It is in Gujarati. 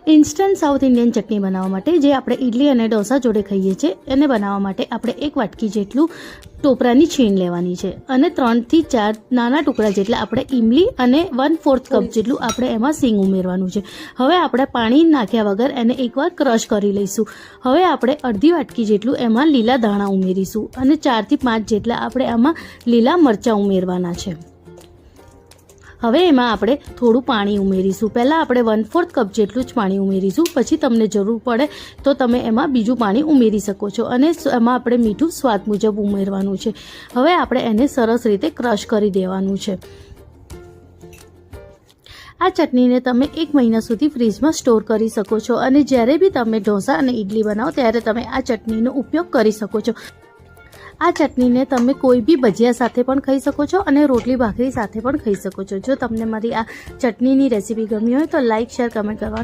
ઇન્સ્ટન્ટ સાઉથ ઇન્ડિયન ચટણી બનાવવા માટે જે આપણે ઇડલી અને ઢોસા જોડે ખાઈએ છીએ એને બનાવવા માટે આપણે 1 વાટકી જેટલું ટોપરાની છીણ લેવાની છે અને 3 થી 4 નાના ટુકડા જેટલા આપણે ઈમલી અને 1/4 કપ જેટલું આપણે એમાં સિંગ ઉમેરવાનું છે। હવે આપણે પાણી નાખ્યા વગર એને એકવાર ક્રશ કરી લઈશું। હવે આપણે અડધી વાટકી જેટલું એમાં લીલા ધાણા ઉમેરીશું અને 4 થી 5 જેટલા આપણે આમાં લીલા મરચાં ઉમેરવાના છે। હવે એમાં આપણે થોડું પાણી ઉમેરીશું। પહેલાં આપણે 1/4 કપ જેટલું જ પાણી ઉમેરીશું, પછી તમને જરૂર પડે તો તમે એમાં બીજું પાણી ઉમેરી શકો છો અને એમાં આપણે મીઠું સ્વાદ મુજબ ઉમેરવાનું છે। હવે આપણે એને સરસ રીતે ક્રશ કરી દેવાનું છે। આ ચટણીને તમે 1 મહિના સુધી ફ્રીજમાં સ્ટોર કરી શકો છો અને જ્યારે બી તમે ઢોસા અને ઇડલી બનાવો ત્યારે તમે આ ચટણીનો ઉપયોગ કરી શકો છો। આ ચટણીને તમે કોઈ બી ભજીયા સાથે પણ ખાઈ શકો છો અને રોટલી ભાખરી સાથે પણ ખાઈ શકો છો। જો તમને મારી આ ચટણીની રેસીપી ગમી હોય તો લાઇક, શેર, કમેન્ટ કરવાનું